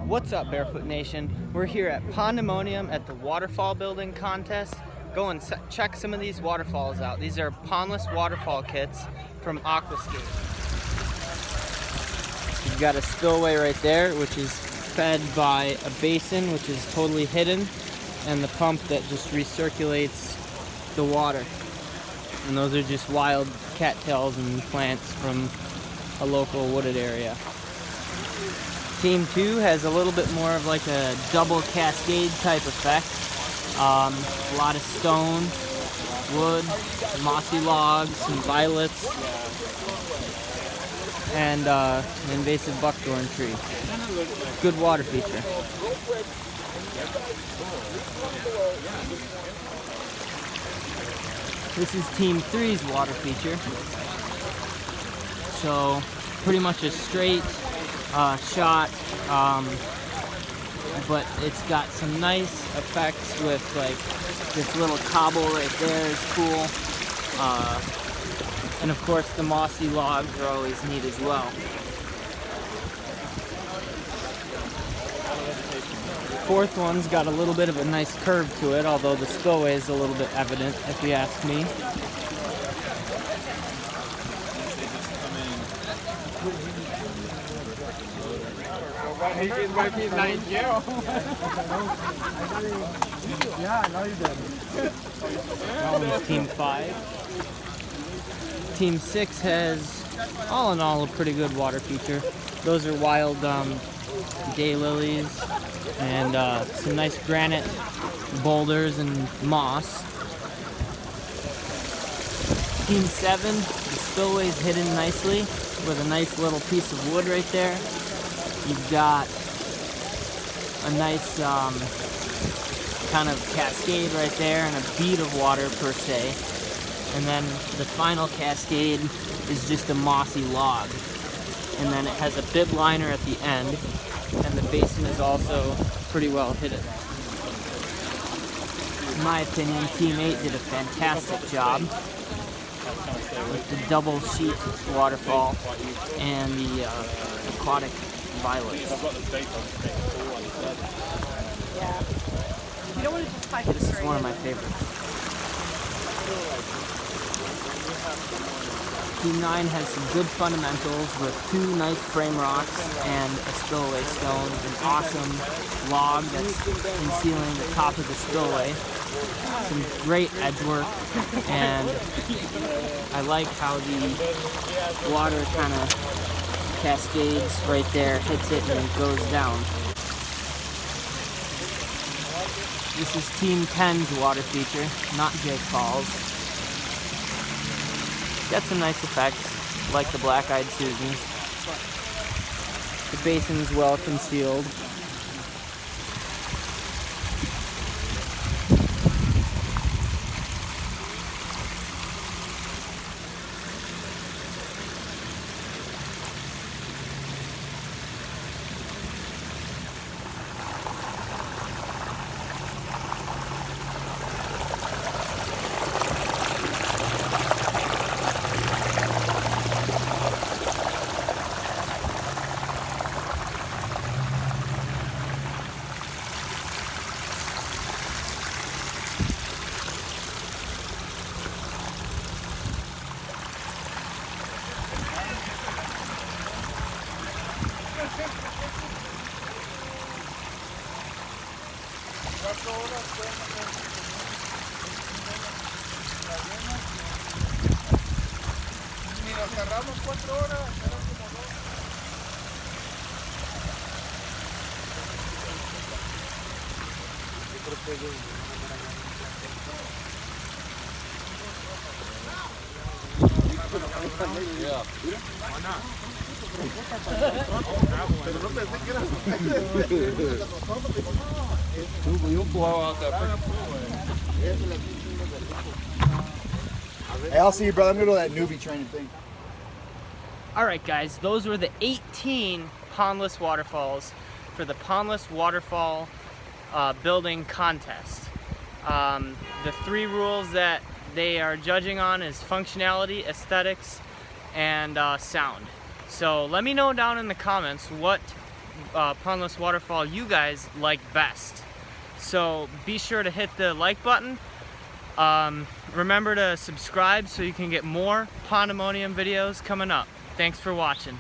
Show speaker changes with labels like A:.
A: What's up, Barefoot Nation? We're here at Pondemonium at the Waterfall building contest. Go and check some of these waterfalls out. These are pondless waterfall kits from Aquascape. You've got a spillway right there, which is fed by a basin, which is totally hidden, and the pump that just recirculates the water. And those are just wild cattails and plants from a local wooded area. Team 2 has a little bit more of like a double cascade type effect. A lot of stone, wood, mossy logs, some violets, and an invasive buckthorn tree. Good water feature. This is Team 3's water feature. So pretty much a straight shot, but it's got some nice effects with like this little cobble right there is cool, and of course the mossy logs are always neat as well. The fourth one's got a little bit of a nice curve to it, although the spillway is a little bit evident if you ask me. That one's Team 5. Team 6 has, all in all, a pretty good water feature. Those are wild daylilies and some nice granite boulders and moss. Team 7, the spillway's hidden nicely with a nice little piece of wood right there. You've got a nice kind of cascade right there and a bead of water per se. And then the final cascade is just a mossy log. And then it has a bib liner at the end, and the basin is also pretty well hidden. In my opinion, Team 8 did a fantastic job with the double sheet waterfall and the aquatic violets. This is one of my favorites. Team 9 has some good fundamentals with 2 nice frame rocks and a spillway stone, an awesome log that's concealing the top of the spillway, some great edge work, and I like how the water kind of cascades right there, hits it, and it goes down. This is Team 10's water feature, not Jake Paul's. Got some nice effects, like the black-eyed Susans. The basin's well concealed.
B: Cerramos 4 horas, eran como 2. Yo creo que pero no pensé que era. Hey, I'll see you, brother. I'm gonna go to that newbie training thing.
A: Alright guys, those were the 18 pondless waterfalls for the Pondless Waterfall building contest. The 3 rules that they are judging on is functionality, aesthetics, and sound. So let me know down in the comments what pondless waterfall you guys like best. So be sure to hit the like button. Remember to subscribe so you can get more Pondemonium videos coming up. Thanks for watching.